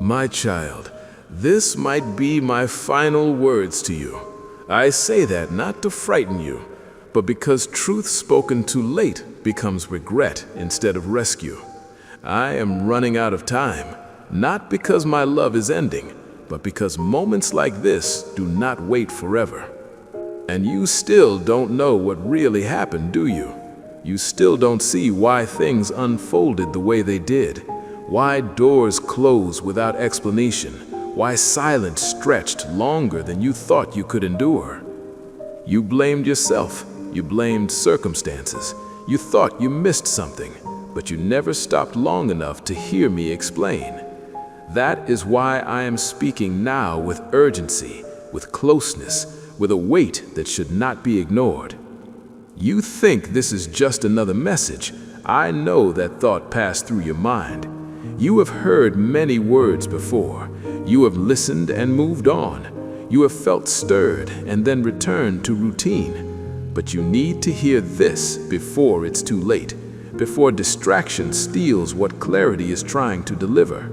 My child, this might be my final words to you. I say that not to frighten you, but because truth spoken too late becomes regret instead of rescue. I am running out of time, not because my love is ending, but because moments like this do not wait forever. And you still don't know what really happened, do you? You still don't see why things unfolded the way they did, why doors closed without explanation, why silence stretched longer than you thought you could endure. You blamed yourself, you blamed circumstances, you thought you missed something, but you never stopped long enough to hear me explain. That is why I am speaking now with urgency, with closeness, with a weight that should not be ignored. You think this is just another message. I know that thought passed through your mind. You have heard many words before. You have listened and moved on. You have felt stirred and then returned to routine. But you need to hear this before it's too late, before distraction steals what clarity is trying to deliver.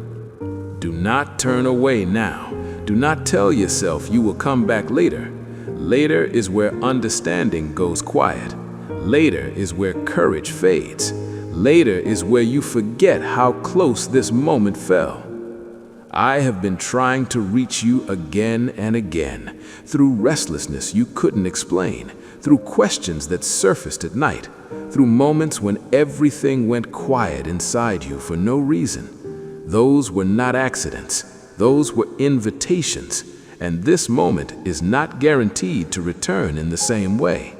Do not turn away now. Do not tell yourself you will come back later. Later is where understanding goes quiet. Later is where courage fades. Later is where you forget how close this moment fell. I have been trying to reach you again and again, through restlessness you couldn't explain, through questions that surfaced at night, through moments when everything went quiet inside you for no reason. Those were not accidents. Those were invitations. And this moment is not guaranteed to return in the same way.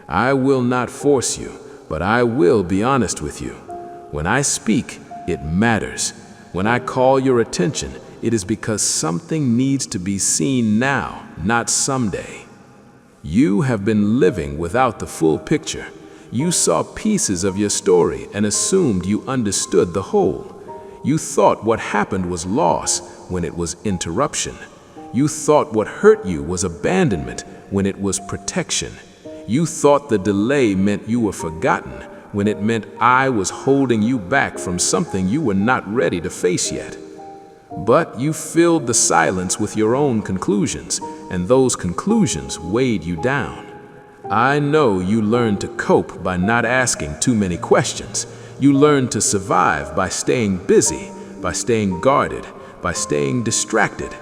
I will not force you, but I will be honest with you. When I speak, it matters. When I call your attention, it is because something needs to be seen now, not someday. You have been living without the full picture. You saw pieces of your story and assumed you understood the whole. You thought what happened was loss when it was interruption. You thought what hurt you was abandonment when it was protection. You thought the delay meant you were forgotten when it meant I was holding you back from something you were not ready to face yet. But you filled the silence with your own conclusions, and those conclusions weighed you down. I know you learned to cope by not asking too many questions. You learned to survive by staying busy, by staying guarded, by staying distracted.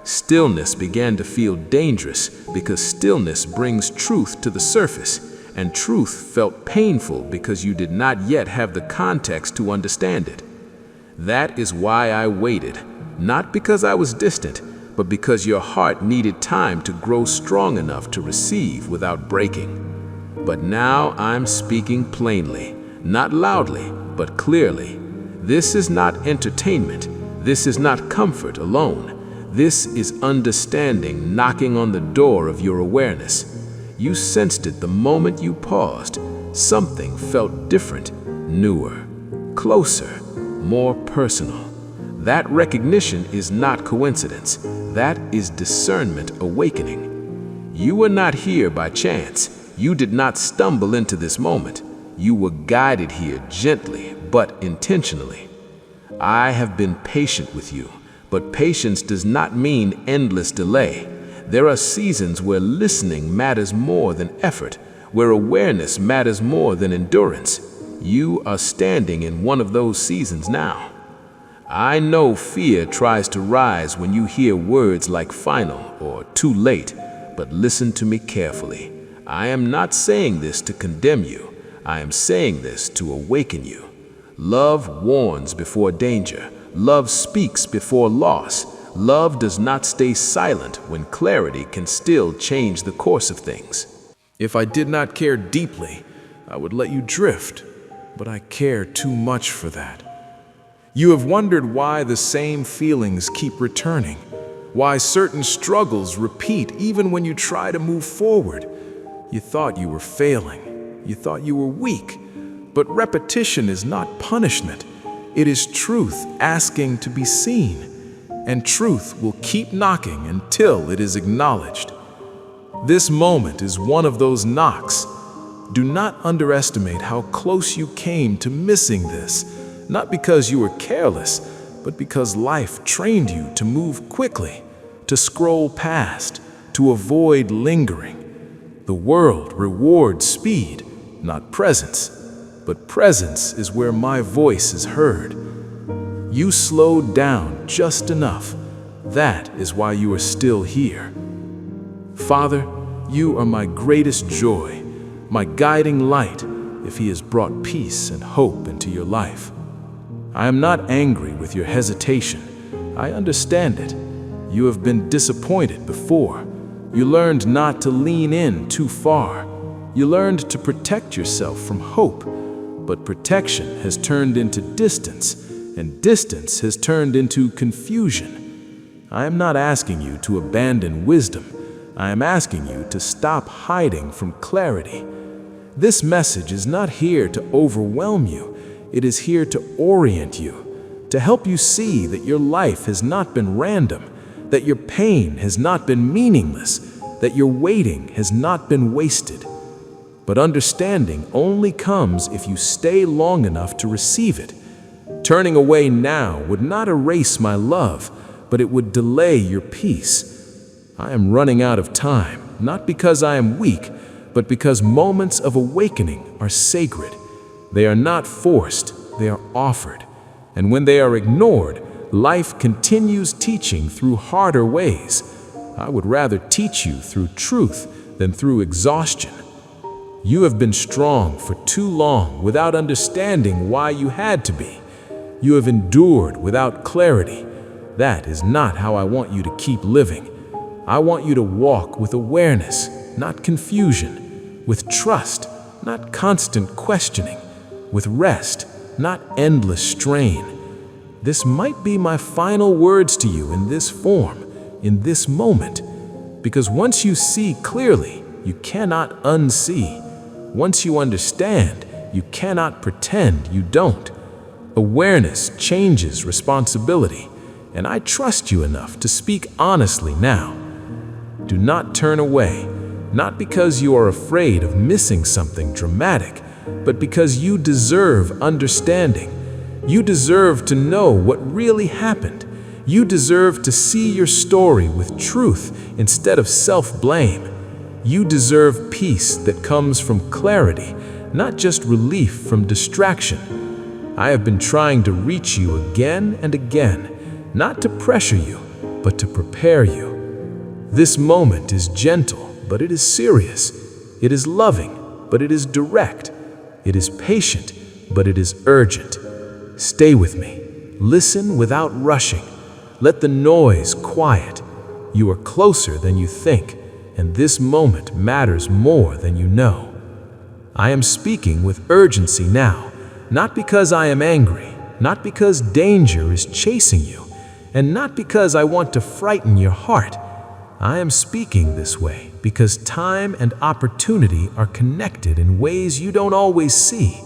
Stillness began to feel dangerous because stillness brings truth to the surface, and truth felt painful because you did not yet have the context to understand it. That is why I waited, not because I was distant, but because your heart needed time to grow strong enough to receive without breaking. But now I'm speaking plainly, not loudly, but clearly. This is not entertainment. This is not comfort alone. This is understanding knocking on the door of your awareness. You sensed it the moment you paused. Something felt different, newer, closer, more personal. That recognition is not coincidence. That is discernment awakening. You were not here by chance. You did not stumble into this moment. You were guided here gently but intentionally. I have been patient with you. But patience does not mean endless delay. There are seasons where listening matters more than effort, where awareness matters more than endurance. You are standing in one of those seasons now. I know fear tries to rise when you hear words like final or too late, but listen to me carefully. I am not saying this to condemn you. I am saying this to awaken you. Love warns before danger. Love speaks before loss. Love does not stay silent when clarity can still change the course of things. If I did not care deeply, I would let you drift, but I care too much for that. You have wondered why the same feelings keep returning, why certain struggles repeat even when you try to move forward. You thought you were failing. You thought you were weak. But repetition is not punishment. It is truth asking to be seen, and truth will keep knocking until it is acknowledged. This moment is one of those knocks. Do not underestimate how close you came to missing this, not because you were careless, but because life trained you to move quickly, to scroll past, to avoid lingering. The world rewards speed, not presence, but presence is where my voice is heard. You slowed down just enough. That is why you are still here. Father, you are my greatest joy, my guiding light, if He has brought peace and hope into your life. I am not angry with your hesitation. I understand it. You have been disappointed before. You learned not to lean in too far. You learned to protect yourself from hope, but protection has turned into distance, and distance has turned into confusion. I am not asking you to abandon wisdom. I am asking you to stop hiding from clarity. This message is not here to overwhelm you. It is here to orient you, to help you see that your life has not been random, that your pain has not been meaningless, that your waiting has not been wasted. But understanding only comes if you stay long enough to receive it. Turning away now would not erase my love, but it would delay your peace. I am running out of time, not because I am weak, but because moments of awakening are sacred. They are not forced, they are offered. And when they are ignored, life continues teaching through harder ways. I would rather teach you through truth than through exhaustion. You have been strong for too long without understanding why you had to be. You have endured without clarity. That is not how I want you to keep living. I want you to walk with awareness, not confusion, with trust, not constant questioning, with rest, not endless strain. This might be my final words to you in this form, in this moment, because once you see clearly, you cannot unsee. Once you understand, you cannot pretend you don't. Awareness changes responsibility, and I trust you enough to speak honestly now. Do not turn away, not because you are afraid of missing something dramatic, but because you deserve understanding. You deserve to know what really happened. You deserve to see your story with truth instead of self-blame. You deserve peace that comes from clarity, not just relief from distraction. I have been trying to reach you again and again, not to pressure you, but to prepare you. This moment is gentle, but it is serious. It is loving, but it is direct. It is patient, but it is urgent. Stay with me. Listen without rushing. Let the noise quiet. You are closer than you think, and this moment matters more than you know. I am speaking with urgency now, not because I am angry, not because danger is chasing you, and not because I want to frighten your heart. I am speaking this way because time and opportunity are connected in ways you don't always see.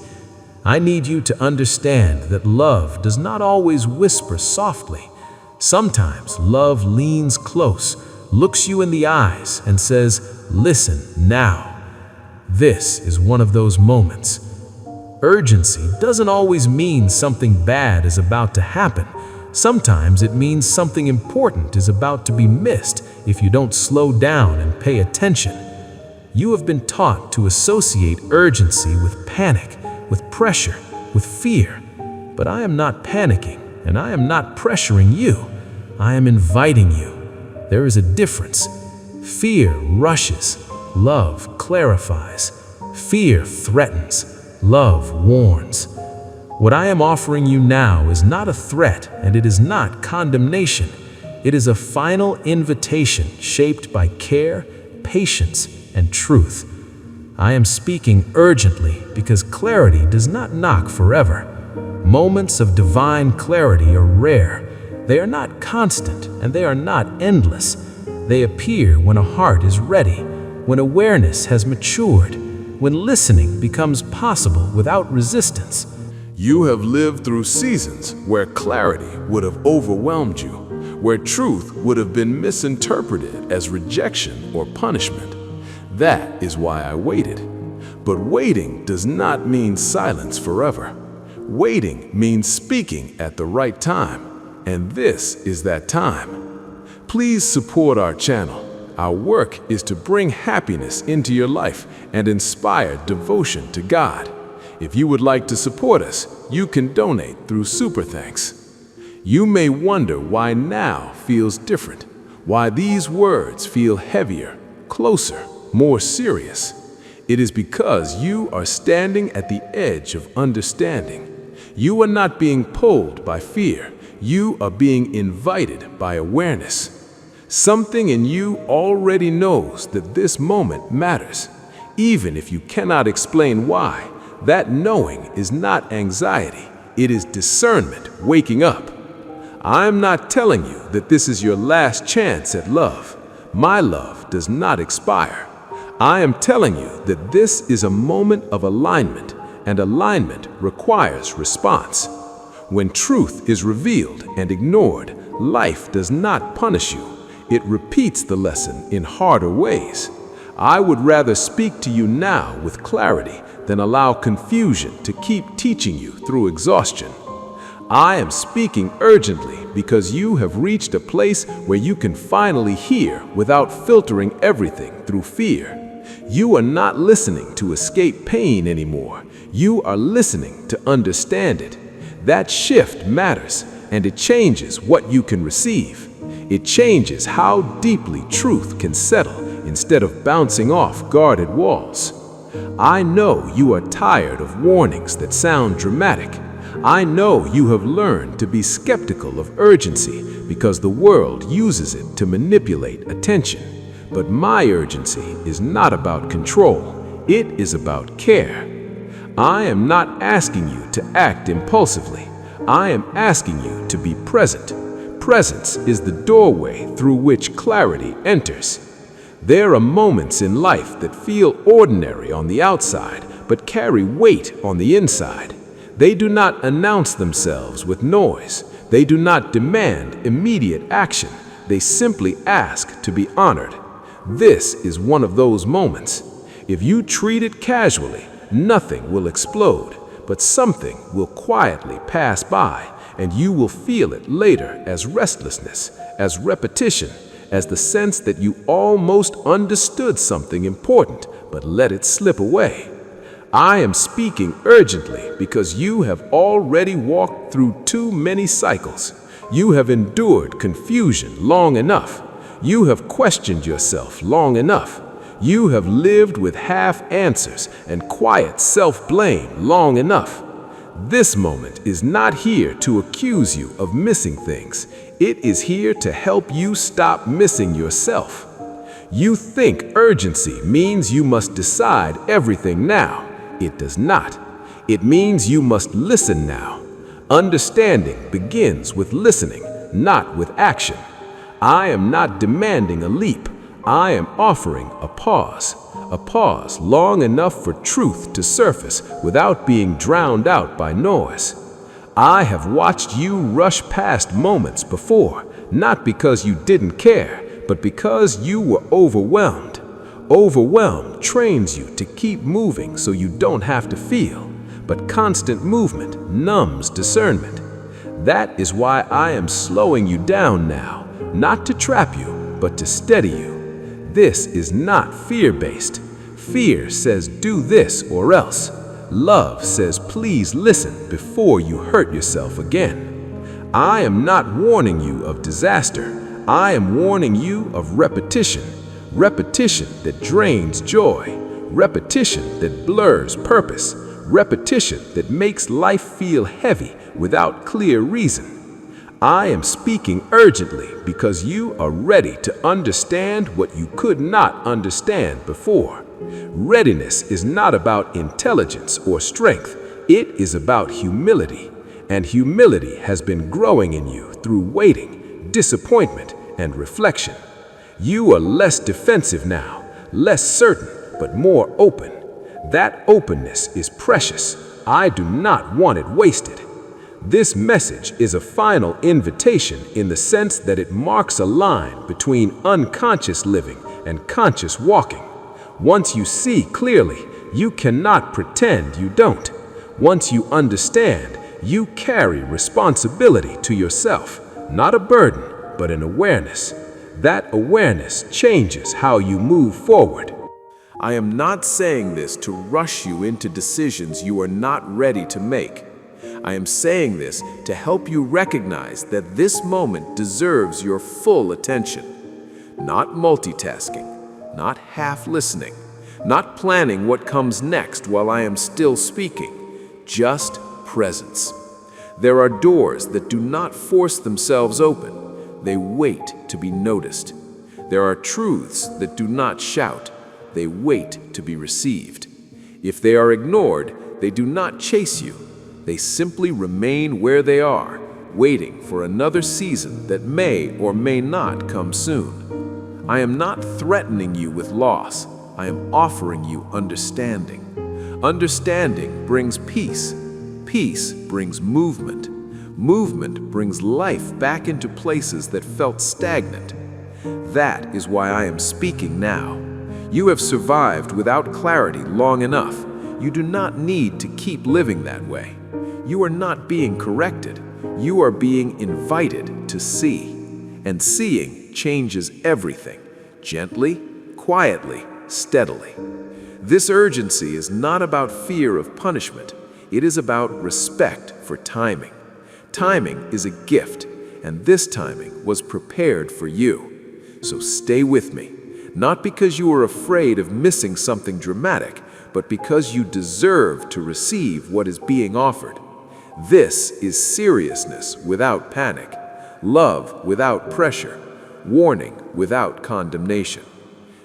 I need you to understand that love does not always whisper softly. Sometimes love leans close, looks you in the eyes, and says, "Listen now." This is one of those moments. Urgency doesn't always mean something bad is about to happen. Sometimes it means something important is about to be missed if you don't slow down and pay attention. You have been taught to associate urgency with panic, with pressure, with fear. But I am not panicking, and I am not pressuring you. I am inviting you. There is a difference. Fear rushes, love clarifies. Fear threatens, love warns. What I am offering you now is not a threat, and it is not condemnation. It is a final invitation shaped by care, patience, and truth. I am speaking urgently because clarity does not knock forever. Moments of divine clarity are rare. They are not constant, and they are not endless. They appear when a heart is ready, when awareness has matured, when listening becomes possible without resistance. You have lived through seasons where clarity would have overwhelmed you, where truth would have been misinterpreted as rejection or punishment. That is why I waited. But waiting does not mean silence forever. Waiting means speaking at the right time. And this is that time. Please support our channel. Our work is to bring happiness into your life and inspire devotion to God. If you would like to support us, you can donate through Super Thanks. You may wonder why now feels different, why these words feel heavier, closer, more serious. It is because you are standing at the edge of understanding. You are not being pulled by fear. You are being invited by awareness. Something in you already knows that this moment matters. Even if you cannot explain why, that knowing is not anxiety. It is discernment waking up. I'm not telling you that this is your last chance at love. My love does not expire. I am telling you that this is a moment of alignment, and alignment requires response. When truth is revealed and ignored, life does not punish you. It repeats the lesson in harder ways. I would rather speak to you now with clarity than allow confusion to keep teaching you through exhaustion. I am speaking urgently because you have reached a place where you can finally hear without filtering everything through fear. You are not listening to escape pain anymore. You are listening to understand it. That shift matters, and it changes what you can receive. It changes how deeply truth can settle instead of bouncing off guarded walls. I know you are tired of warnings that sound dramatic. I know you have learned to be skeptical of urgency because the world uses it to manipulate attention. But my urgency is not about control. It is about care. I am not asking you to act impulsively. I am asking you to be present. Presence is the doorway through which clarity enters. There are moments in life that feel ordinary on the outside, but carry weight on the inside. They do not announce themselves with noise. They do not demand immediate action. They simply ask to be honored. This is one of those moments. If you treat it casually, nothing will explode, but something will quietly pass by, and you will feel it later as restlessness, as repetition, as the sense that you almost understood something important but let it slip away. I am speaking urgently because you have already walked through too many cycles. You have endured confusion long enough. You have questioned yourself long enough. You have lived with half answers and quiet self-blame long enough. This moment is not here to accuse you of missing things. It is here to help you stop missing yourself. You think urgency means you must decide everything now. It does not. It means you must listen now. Understanding begins with listening, not with action. I am not demanding a leap. I am offering a pause long enough for truth to surface without being drowned out by noise. I have watched you rush past moments before, not because you didn't care, but because you were overwhelmed. Overwhelmed trains you to keep moving so you don't have to feel, but constant movement numbs discernment. That is why I am slowing you down now, not to trap you, but to steady you. This is not fear-based. Fear says do this or else. Love says please listen before you hurt yourself again. I am not warning you of disaster. I am warning you of repetition. Repetition that drains joy. Repetition that blurs purpose. Repetition that makes life feel heavy without clear reason. I am speaking urgently because you are ready to understand what you could not understand before. Readiness is not about intelligence or strength. It is about humility. And humility has been growing in you through waiting, disappointment, and reflection. You are less defensive now, less certain, but more open. That openness is precious. I do not want it wasted. This message is a final invitation in the sense that it marks a line between unconscious living and conscious walking. Once you see clearly, you cannot pretend you don't. Once you understand, you carry responsibility to yourself, not a burden, but an awareness. That awareness changes how you move forward. I am not saying this to rush you into decisions you are not ready to make. I am saying this to help you recognize that this moment deserves your full attention. Not multitasking, not half listening, not planning what comes next while I am still speaking, just presence. There are doors that do not force themselves open, they wait to be noticed. There are truths that do not shout, they wait to be received. If they are ignored, they do not chase you. They simply remain where they are, waiting for another season that may or may not come soon. I am not threatening you with loss. I am offering you understanding. Understanding brings peace. Peace brings movement. Movement brings life back into places that felt stagnant. That is why I am speaking now. You have survived without clarity long enough. You do not need to keep living that way. You are not being corrected. You are being invited to see. And seeing changes everything, gently, quietly, steadily. This urgency is not about fear of punishment. It is about respect for timing. Timing is a gift, and this timing was prepared for you. So stay with me, not because you are afraid of missing something dramatic, but because you deserve to receive what is being offered. This is seriousness without panic, love without pressure, warning without condemnation.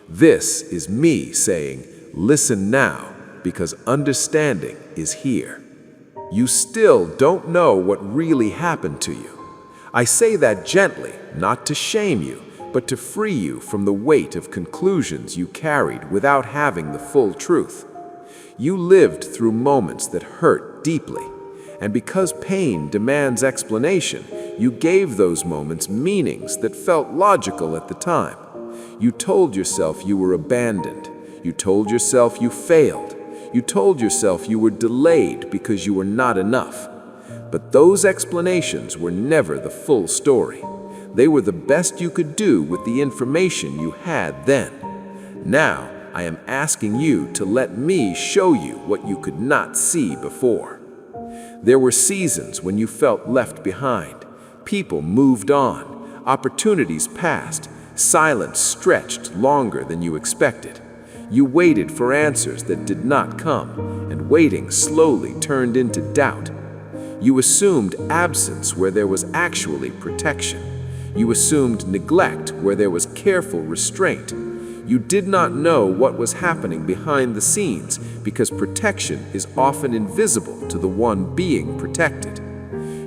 This is me saying, listen now, because understanding is here. You still don't know what really happened to you. I say that gently, not to shame you, but to free you from the weight of conclusions you carried without having the full truth. You lived through moments that hurt deeply, and because pain demands explanation, you gave those moments meanings that felt logical at the time. You told yourself you were abandoned. You told yourself you failed. You told yourself you were delayed because you were not enough. But those explanations were never the full story. They were the best you could do with the information you had then. Now, I am asking you to let me show you what you could not see before. There were seasons when you felt left behind. People moved on. Opportunities passed. Silence stretched longer than you expected. You waited for answers that did not come, and waiting slowly turned into doubt. You assumed absence where there was actually protection. You assumed neglect where there was careful restraint. You did not know what was happening behind the scenes because protection is often invisible to the one being protected.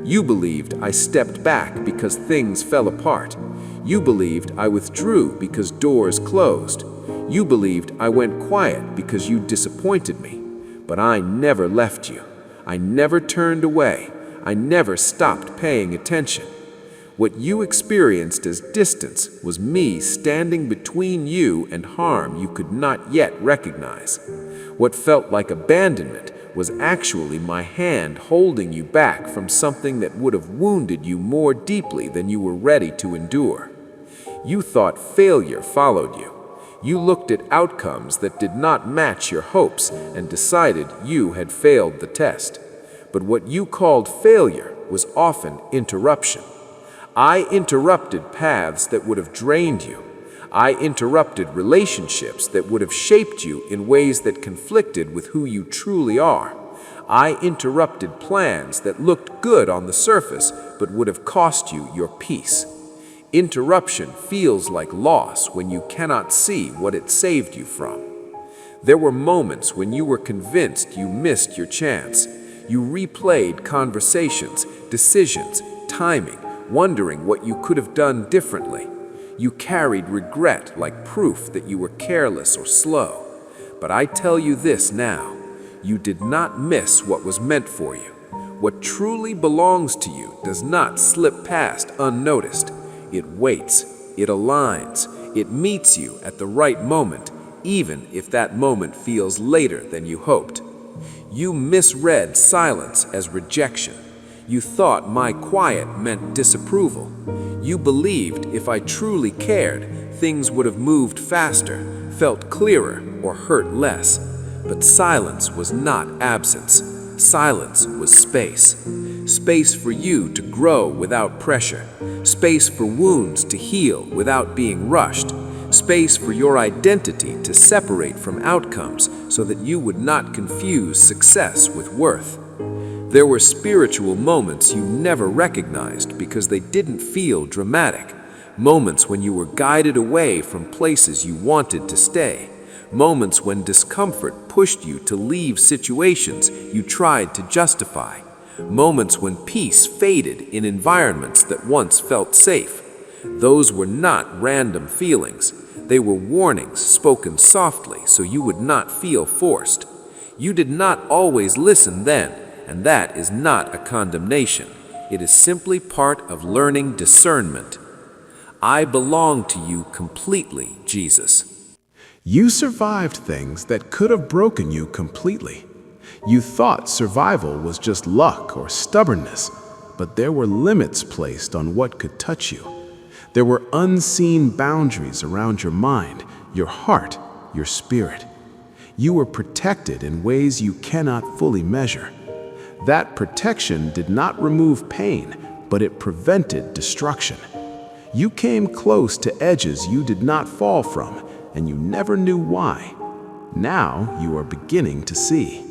You believed I stepped back because things fell apart. You believed I withdrew because doors closed. You believed I went quiet because you disappointed me. But I never left you. I never turned away. I never stopped paying attention. What you experienced as distance was me standing between you and harm you could not yet recognize. What felt like abandonment was actually my hand holding you back from something that would have wounded you more deeply than you were ready to endure. You thought failure followed you. You looked at outcomes that did not match your hopes and decided you had failed the test. But what you called failure was often interruption. I interrupted paths that would have drained you. I interrupted relationships that would have shaped you in ways that conflicted with who you truly are. I interrupted plans that looked good on the surface but would have cost you your peace. Interruption feels like loss when you cannot see what it saved you from. There were moments when you were convinced you missed your chance. You replayed conversations, decisions, timing, wondering what you could have done differently. You carried regret like proof that you were careless or slow. But I tell you this now, you did not miss what was meant for you. What truly belongs to you does not slip past unnoticed. It waits, it aligns, it meets you at the right moment, even if that moment feels later than you hoped. You misread silence as rejection. You thought my quiet meant disapproval. You believed if I truly cared, things would have moved faster, felt clearer, or hurt less. But silence was not absence. Silence was space. Space for you to grow without pressure. Space for wounds to heal without being rushed. Space for your identity to separate from outcomes so that you would not confuse success with worth. There were spiritual moments you never recognized because they didn't feel dramatic. Moments when you were guided away from places you wanted to stay. Moments when discomfort pushed you to leave situations you tried to justify. Moments when peace faded in environments that once felt safe. Those were not random feelings. They were warnings spoken softly so you would not feel forced. You did not always listen then, and that is not a condemnation. It is simply part of learning discernment. I belong to you completely, Jesus. You survived things that could have broken you completely. You thought survival was just luck or stubbornness, but there were limits placed on what could touch you. There were unseen boundaries around your mind, your heart, your spirit. You were protected in ways you cannot fully measure. That protection did not remove pain, but it prevented destruction. You came close to edges you did not fall from, and you never knew why. Now you are beginning to see.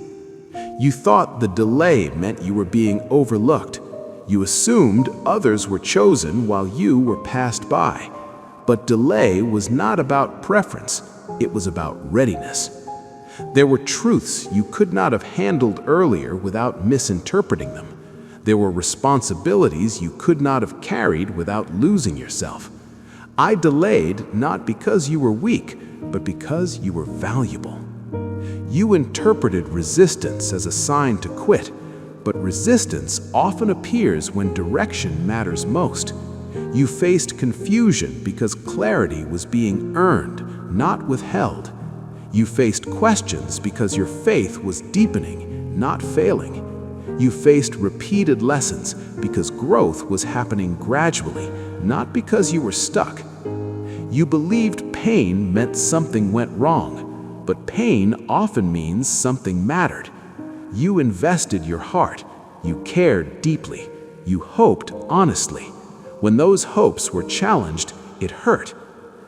You thought the delay meant you were being overlooked. You assumed others were chosen while you were passed by. But delay was not about preference, it was about readiness. There were truths you could not have handled earlier without misinterpreting them. There were responsibilities you could not have carried without losing yourself. I delayed not because you were weak, but because you were valuable. You interpreted resistance as a sign to quit, but resistance often appears when direction matters most. You faced confusion because clarity was being earned, not withheld. You faced questions because your faith was deepening, not failing. You faced repeated lessons because growth was happening gradually, not because you were stuck. You believed pain meant something went wrong, but pain often means something mattered. You invested your heart, you cared deeply, you hoped honestly. When those hopes were challenged, it hurt.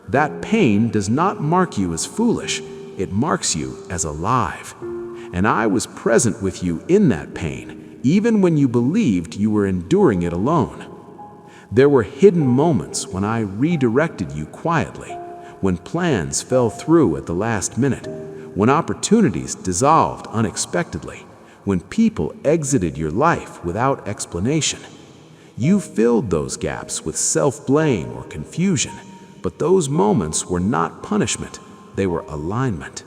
That pain does not mark you as foolish, it marks you as alive. And I was present with you in that pain, even when you believed you were enduring it alone. There were hidden moments when I redirected you quietly, when plans fell through at the last minute, when opportunities dissolved unexpectedly, when people exited your life without explanation. You filled those gaps with self-blame or confusion, but those moments were not punishment, they were alignment.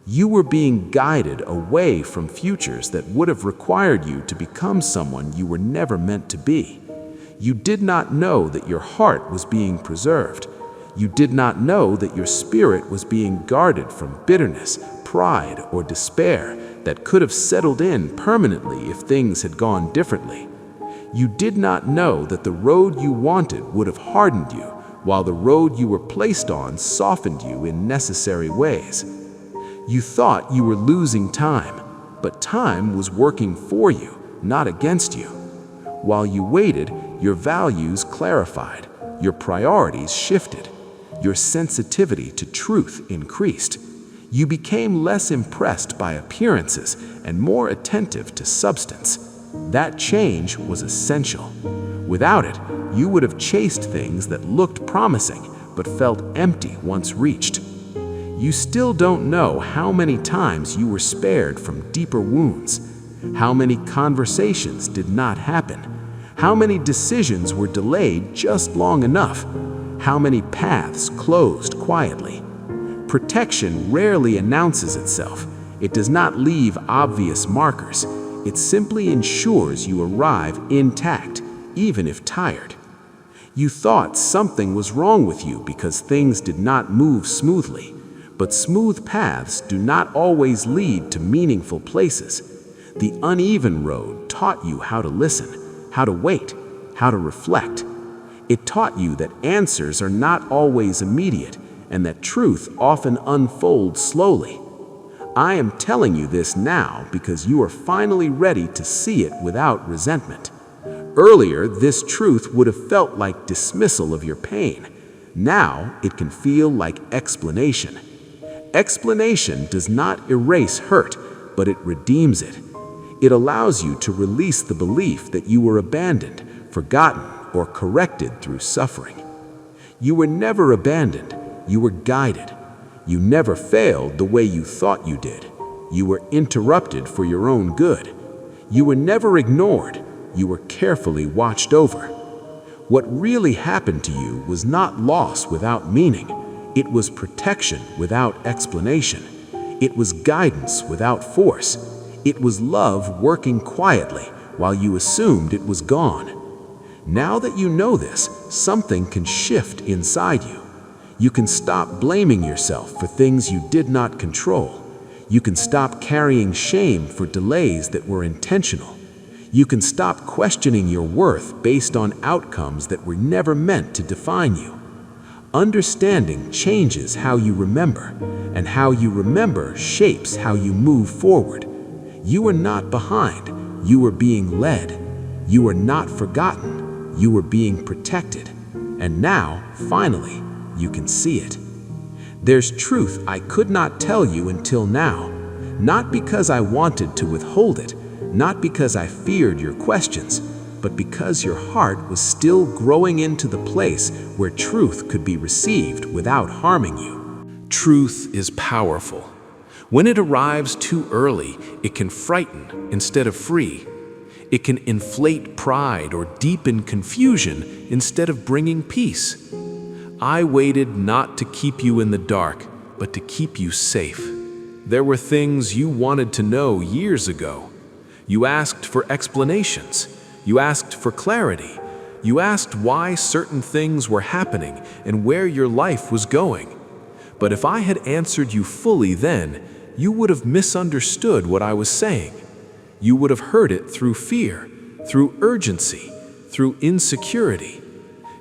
You were being guided away from futures that would have required you to become someone you were never meant to be. You did not know that your heart was being preserved. You did not know that your spirit was being guarded from bitterness, pride, or despair that could have settled in permanently if things had gone differently. You did not know that the road you wanted would have hardened you, while the road you were placed on softened you in necessary ways. You thought you were losing time, but time was working for you, not against you. While you waited, your values clarified, your priorities shifted, your sensitivity to truth increased. You became less impressed by appearances and more attentive to substance. That change was essential. Without it, you would have chased things that looked promising but felt empty once reached. You still don't know how many times you were spared from deeper wounds, how many conversations did not happen, how many decisions were delayed just long enough, how many paths closed quietly. Protection rarely announces itself. It does not leave obvious markers. It simply ensures you arrive intact, even if tired. You thought something was wrong with you because things did not move smoothly. But smooth paths do not always lead to meaningful places. The uneven road taught you how to listen. how to wait, how to reflect. It taught you that answers are not always immediate and that truth often unfolds slowly. I am telling you this now because you are finally ready to see it without resentment. Earlier, this truth would have felt like dismissal of your pain. Now, it can feel like explanation. Explanation does not erase hurt, but it redeems it. It allows you to release the belief that you were abandoned, forgotten, or corrected through suffering. You were never abandoned. You were guided. You never failed the way you thought you did. You were interrupted for your own good. You were never ignored. You were carefully watched over. What really happened to you was not loss without meaning. It was protection without explanation. It was guidance without force. It was love working quietly while you assumed it was gone. Now that you know this, something can shift inside you. You can stop blaming yourself for things you did not control. You can stop carrying shame for delays that were intentional. You can stop questioning your worth based on outcomes that were never meant to define you. Understanding changes how you remember, and how you remember shapes how you move forward. You are not behind. You are being led. You are not forgotten. You are being protected. And now, finally, you can see it. There's truth I could not tell you until now, not because I wanted to withhold it, not because I feared your questions, but because your heart was still growing into the place where truth could be received without harming you. Truth is powerful. When it arrives too early, it can frighten instead of free. It can inflate pride or deepen confusion instead of bringing peace. I waited not to keep you in the dark, but to keep you safe. There were things you wanted to know years ago. You asked for explanations. You asked for clarity. You asked why certain things were happening and where your life was going. But if I had answered you fully then, you would have misunderstood what I was saying. You would have heard it through fear, through urgency, through insecurity.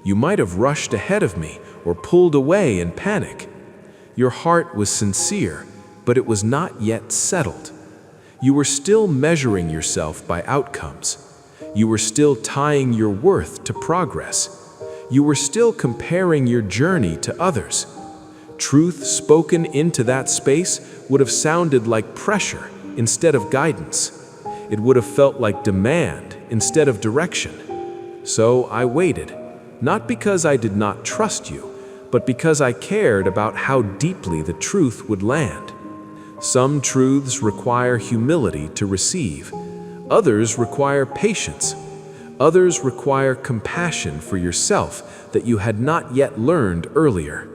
You might have rushed ahead of me or pulled away in panic. Your heart was sincere, but it was not yet settled. You were still measuring yourself by outcomes. You were still tying your worth to progress. You were still comparing your journey to others. Truth spoken into that space would have sounded like pressure instead of guidance. It would have felt like demand instead of direction. So I waited, not because I did not trust you, but because I cared about how deeply the truth would land. Some truths require humility to receive. Others require patience. Others require compassion for yourself that you had not yet learned earlier.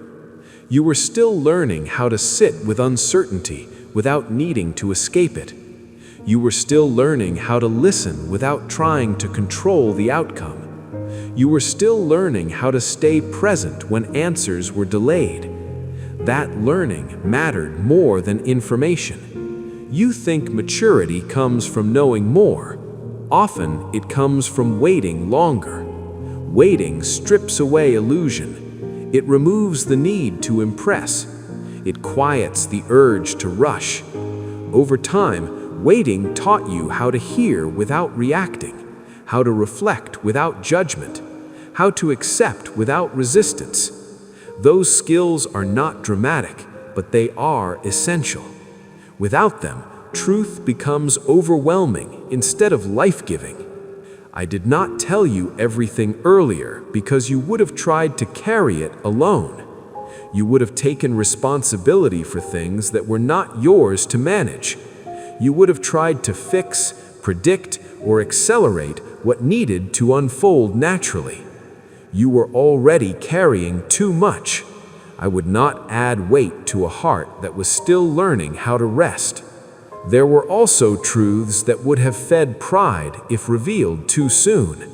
You were still learning how to sit with uncertainty without needing to escape it. You were still learning how to listen without trying to control the outcome. You were still learning how to stay present when answers were delayed. That learning mattered more than information. You think maturity comes from knowing more. Often it comes from waiting longer. Waiting strips away illusion. It removes the need to impress. It quiets the urge to rush. Over time, waiting taught you how to hear without reacting, how to reflect without judgment, how to accept without resistance. Those skills are not dramatic, but they are essential. Without them, truth becomes overwhelming instead of life-giving. I did not tell you everything earlier because you would have tried to carry it alone. You would have taken responsibility for things that were not yours to manage. You would have tried to fix, predict, or accelerate what needed to unfold naturally. You were already carrying too much. I would not add weight to a heart that was still learning how to rest. There were also truths that would have fed pride if revealed too soon.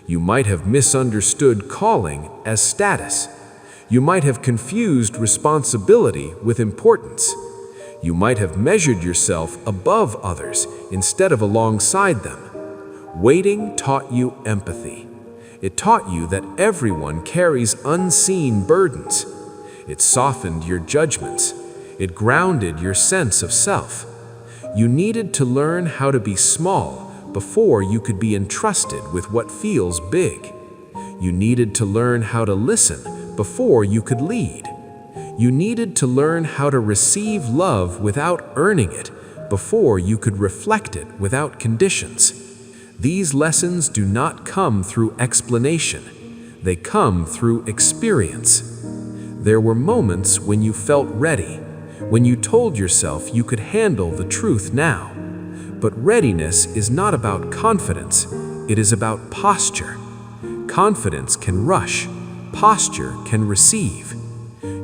You might have misunderstood calling as status. You might have confused responsibility with importance. You might have measured yourself above others instead of alongside them. Waiting taught you empathy. It taught you that everyone carries unseen burdens. It softened your judgments. It grounded your sense of self. You needed to learn how to be small before you could be entrusted with what feels big. You needed to learn how to listen before you could lead. You needed to learn how to receive love without earning it before you could reflect it without conditions. These lessons do not come through explanation. They come through experience. There were moments when you felt ready, when you told yourself you could handle the truth now. But readiness is not about confidence, it is about posture. Confidence can rush, posture can receive.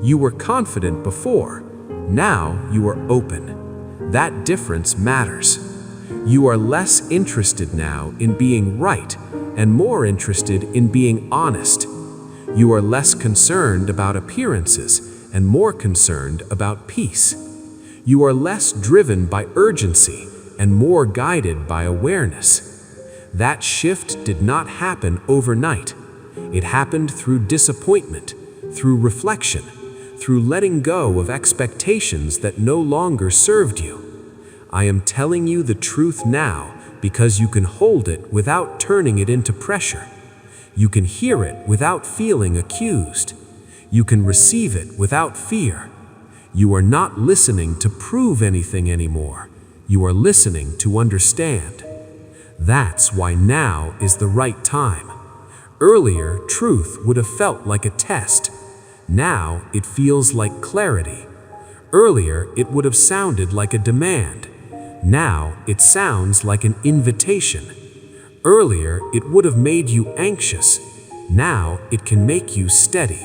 You were confident before, now you are open. That difference matters. You are less interested now in being right and more interested in being honest. You are less concerned about appearances and more concerned about peace. You are less driven by urgency and more guided by awareness. That shift did not happen overnight. It happened through disappointment, through reflection, through letting go of expectations that no longer served you. I am telling you the truth now because you can hold it without turning it into pressure. You can hear it without feeling accused. You can receive it without fear. You are not listening to prove anything anymore. You are listening to understand. That's why now is the right time. Earlier, truth would have felt like a test. Now it feels like clarity. Earlier, it would have sounded like a demand. Now it sounds like an invitation. Earlier, it would have made you anxious. Now it can make you steady.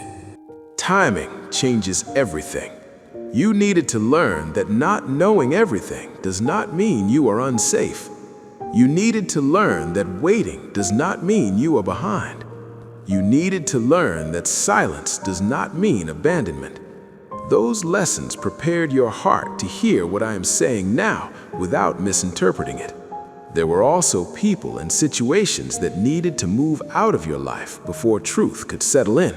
Timing changes everything. You needed to learn that not knowing everything does not mean you are unsafe. You needed to learn that waiting does not mean you are behind. You needed to learn that silence does not mean abandonment. Those lessons prepared your heart to hear what I am saying now without misinterpreting it. There were also people and situations that needed to move out of your life before truth could settle in.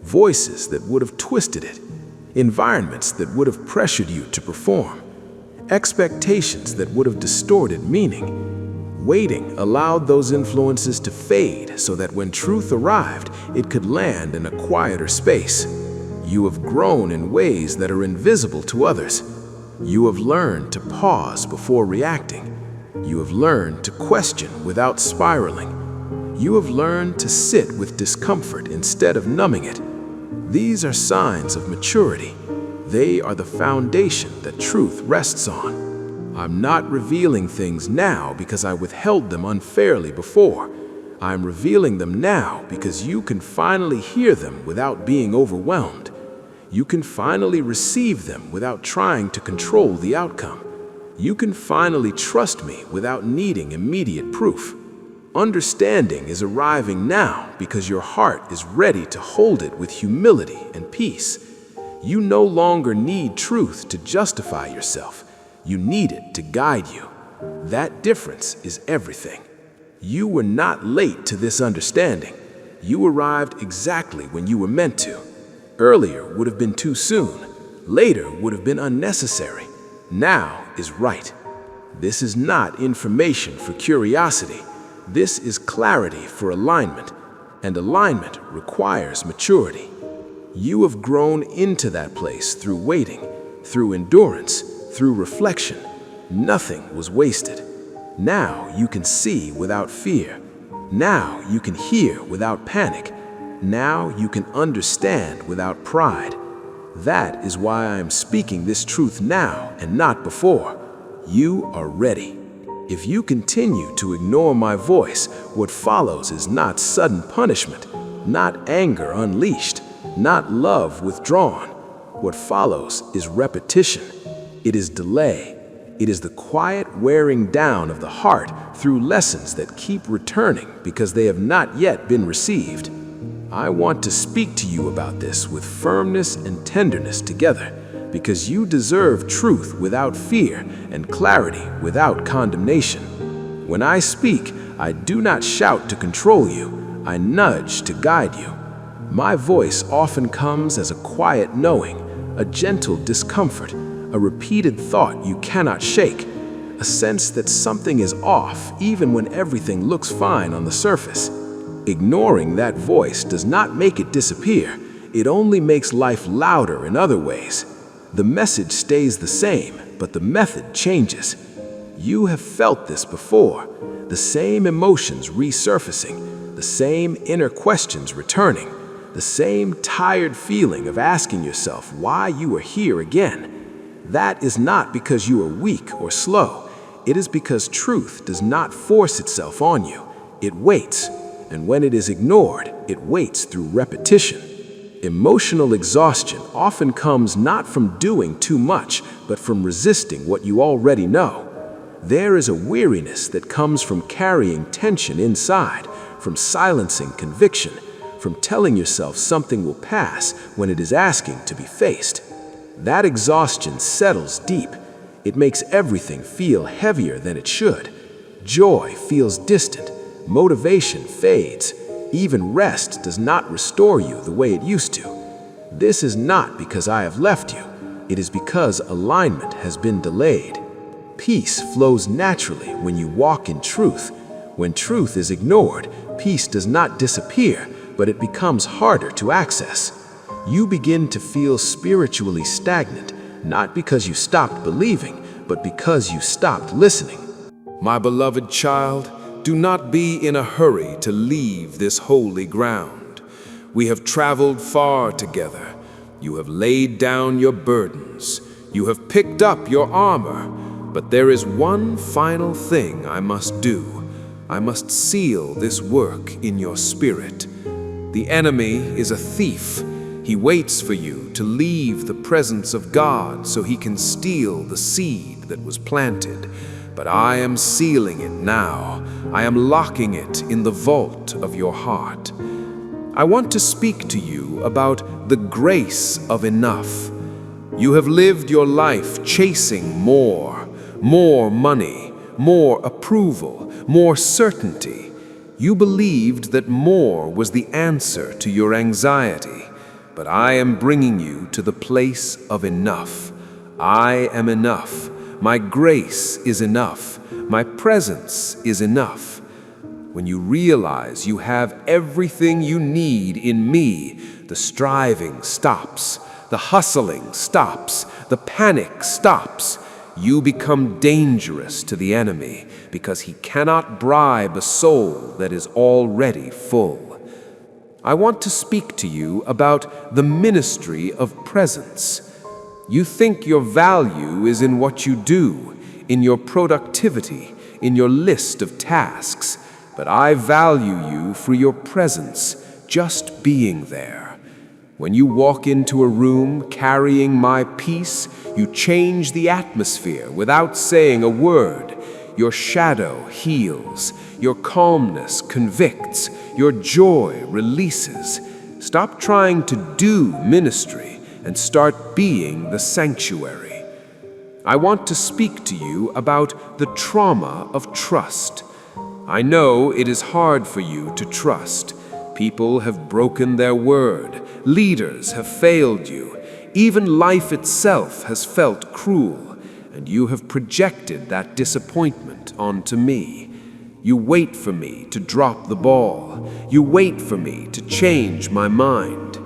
Voices that would have twisted it. Environments that would have pressured you to perform. Expectations that would have distorted meaning. Waiting allowed those influences to fade so that when truth arrived, it could land in a quieter space. You have grown in ways that are invisible to others. You have learned to pause before reacting. You have learned to question without spiraling. You have learned to sit with discomfort instead of numbing it. These are signs of maturity. They are the foundation that truth rests on. I'm not revealing things now because I withheld them unfairly before. I'm revealing them now because you can finally hear them without being overwhelmed. You can finally receive them without trying to control the outcome. You can finally trust me without needing immediate proof. Understanding is arriving now because your heart is ready to hold it with humility and peace. You no longer need truth to justify yourself. You need it to guide you. That difference is everything. You were not late to this understanding. You arrived exactly when you were meant to. Earlier would have been too soon. Later would have been unnecessary. Now is right. This is not information for curiosity. This is clarity for alignment, and alignment requires maturity. You have grown into that place through waiting, through endurance, through reflection. Nothing was wasted. Now you can see without fear. Now you can hear without panic. Now you can understand without pride. That is why I am speaking this truth now and not before. You are ready. If you continue to ignore my voice, what follows is not sudden punishment, not anger unleashed, not love withdrawn. What follows is repetition. It is delay. It is the quiet wearing down of the heart through lessons that keep returning because they have not yet been received. I want to speak to you about this with firmness and tenderness together, because you deserve truth without fear and clarity without condemnation. When I speak, I do not shout to control you, I nudge to guide you. My voice often comes as a quiet knowing, a gentle discomfort, a repeated thought you cannot shake, a sense that something is off even when everything looks fine on the surface. Ignoring that voice does not make it disappear, it only makes life louder in other ways. The message stays the same, but the method changes. You have felt this before, the same emotions resurfacing, the same inner questions returning, the same tired feeling of asking yourself why you are here again. That is not because you are weak or slow. It is because truth does not force itself on you. It waits, and when it is ignored, it waits through repetition. Emotional exhaustion often comes not from doing too much, but from resisting what you already know. There is a weariness that comes from carrying tension inside, from silencing conviction, from telling yourself something will pass when it is asking to be faced. That exhaustion settles deep. It makes everything feel heavier than it should. Joy feels distant. Motivation fades. Even rest does not restore you the way it used to. This is not because I have left you. It is because alignment has been delayed. Peace flows naturally when you walk in truth. When truth is ignored, peace does not disappear, but it becomes harder to access. You begin to feel spiritually stagnant, not because you stopped believing, but because you stopped listening. My beloved child, do not be in a hurry to leave this holy ground. We have traveled far together. You have laid down your burdens. You have picked up your armor. But there is one final thing I must do. I must seal this work in your spirit. The enemy is a thief. He waits for you to leave the presence of God so he can steal the seed that was planted. But I am sealing it now. I am locking it in the vault of your heart. I want to speak to you about the grace of enough. You have lived your life chasing more money, more approval, more certainty. You believed that more was the answer to your anxiety. But I am bringing you to the place of enough. I am enough. My grace is enough. My presence is enough. When you realize you have everything you need in me, the striving stops, the hustling stops, the panic stops. You become dangerous to the enemy because he cannot bribe a soul that is already full. I want to speak to you about the ministry of presence. You think your value is in what you do, in your productivity, in your list of tasks, but I value you for your presence, just being there. When you walk into a room carrying my peace, you change the atmosphere without saying a word. Your shadow heals, your calmness convicts, your joy releases. Stop trying to do ministry and start being the sanctuary. I want to speak to you about the trauma of trust. I know it is hard for you to trust. People have broken their word. Leaders have failed you. Even life itself has felt cruel, and you have projected that disappointment onto me. You wait for me to drop the ball. You wait for me to change my mind.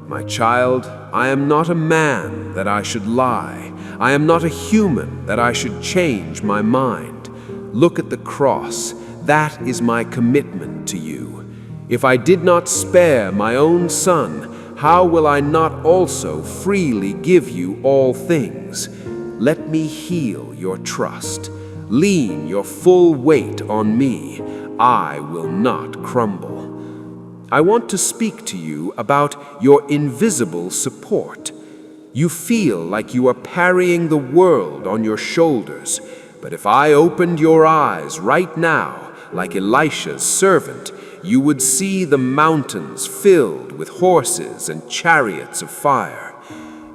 My child, I am not a man that I should lie. I am not a human that I should change my mind. Look at the cross. That is my commitment to you. If I did not spare my own son, how will I not also freely give you all things? Let me heal your trust. Lean your full weight on me. I will not crumble. I want to speak to you about your invisible support. You feel like you are carrying the world on your shoulders, but if I opened your eyes right now, like Elisha's servant, you would see the mountains filled with horses and chariots of fire.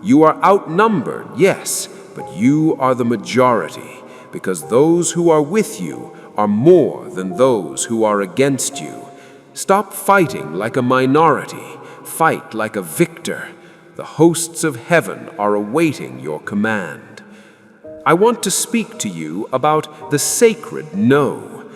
You are outnumbered, yes, but you are the majority, because those who are with you are more than those who are against you. Stop fighting like a minority. Fight like a victor. The hosts of heaven are awaiting your command. I want to speak to you about the sacred no.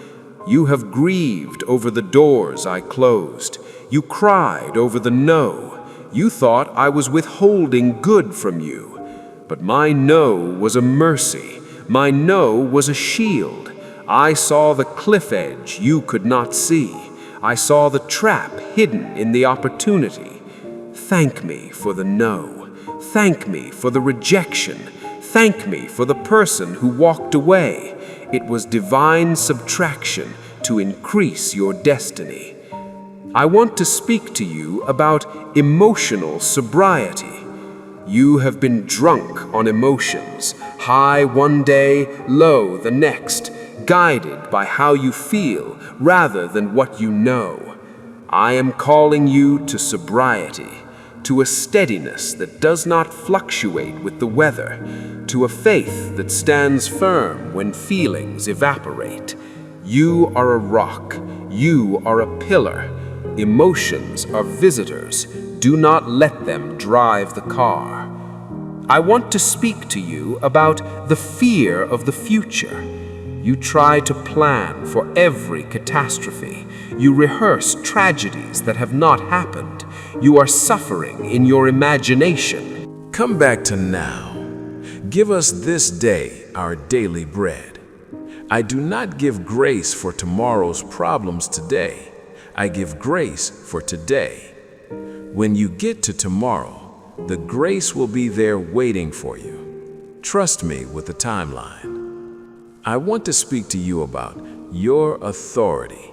You have grieved over the doors I closed. You cried over the no. You thought I was withholding good from you. But my no was a mercy. My no was a shield. I saw the cliff edge you could not see. I saw the trap hidden in the opportunity. Thank me for the no. Thank me for the rejection. Thank me for the person who walked away. It was divine subtraction to increase your destiny. I want to speak to you about emotional sobriety. You have been drunk on emotions, high one day, low the next, guided by how you feel rather than what you know. I am calling you to sobriety, to a steadiness that does not fluctuate with the weather, to a faith that stands firm when feelings evaporate. You are a rock. You are a pillar. Emotions are visitors. Do not let them drive the car. I want to speak to you about the fear of the future. You try to plan for every catastrophe. You rehearse tragedies that have not happened. You are suffering in your imagination. Come back to now. Give us this day our daily bread. I do not give grace for tomorrow's problems today. I give grace for today. When you get to tomorrow, the grace will be there waiting for you. Trust me with the timeline. I want to speak to you about your authority.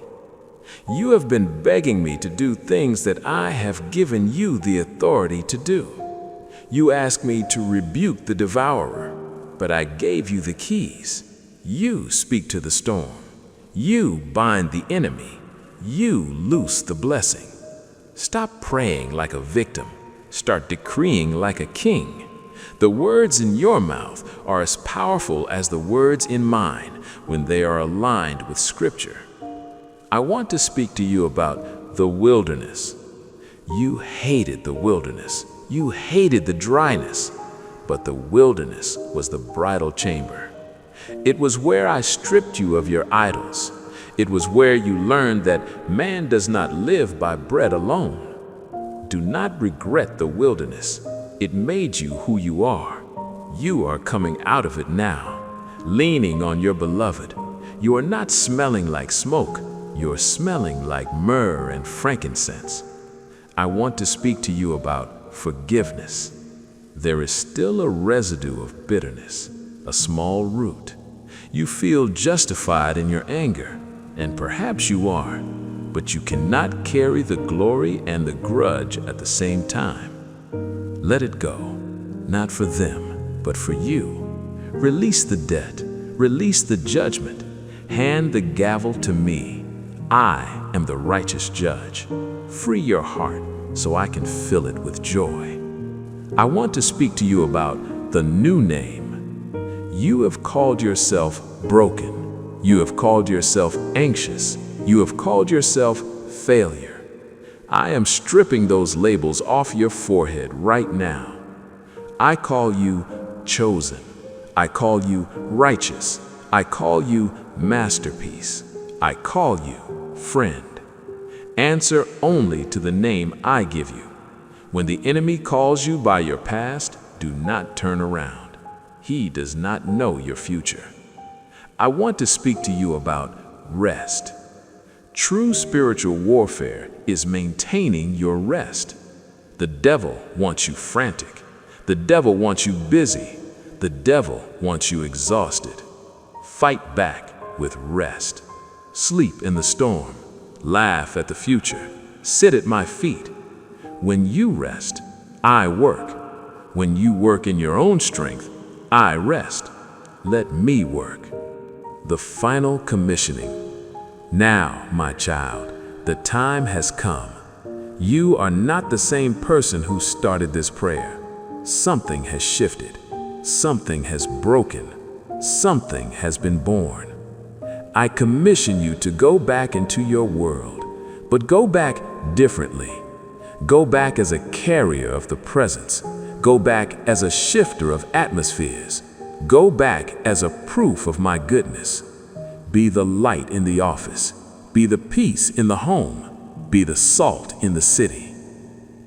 You have been begging me to do things that I have given you the authority to do. You asked me to rebuke the devourer, but I gave you the keys. You speak to the storm. You bind the enemy. You loose the blessing. Stop praying like a victim. Start decreeing like a king. The words in your mouth are as powerful as the words in mine when they are aligned with Scripture. I want to speak to you about the wilderness. You hated the wilderness. You hated the dryness. But the wilderness was the bridal chamber. It was where I stripped you of your idols. It was where you learned that man does not live by bread alone. Do not regret the wilderness. It made you who you are. You are coming out of it now, leaning on your beloved. You are not smelling like smoke. You are smelling like myrrh and frankincense. I want to speak to you about forgiveness. There is still a residue of bitterness, a small root. You feel justified in your anger, and perhaps you are, but you cannot carry the glory and the grudge at the same time. Let it go, not for them, but for you. Release the debt, release the judgment. Hand the gavel to me. I am the righteous judge. Free your heart so I can fill it with joy. I want to speak to you about the new name. You have called yourself broken. You have called yourself anxious. You have called yourself failure. I am stripping those labels off your forehead right now. I call you chosen. I call you righteous. I call you masterpiece. I call you friend. Answer only to the name I give you. When the enemy calls you by your past, do not turn around. He does not know your future. I want to speak to you about rest. True spiritual warfare is maintaining your rest. The devil wants you frantic. The devil wants you busy. The devil wants you exhausted. Fight back with rest. Sleep in the storm. Laugh at the future. Sit at my feet. When you rest, I work. When you work in your own strength, I rest. Let me work. The final commissioning. Now, my child, the time has come. You are not the same person who started this prayer. Something has shifted. Something has broken. Something has been born. I commission you to go back into your world, but go back differently. Go back as a carrier of the presence. Go back as a shifter of atmospheres. Go back as a proof of my goodness. Be the light in the office. Be the peace in the home. Be the salt in the city.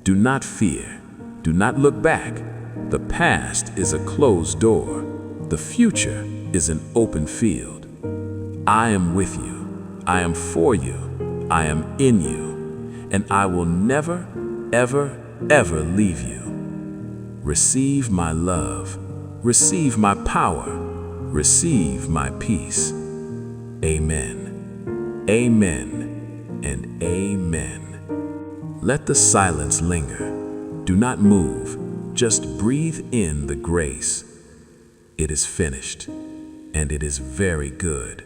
Do not fear. Do not look back. The past is a closed door. The future is an open field. I am with you. I am for you. I am in you. And I will never, ever, ever leave you. Receive my love. Receive my power. Receive my peace. Amen. Amen and amen. Let the silence linger. Do not move. Just breathe in the grace. It is finished, and it is very good.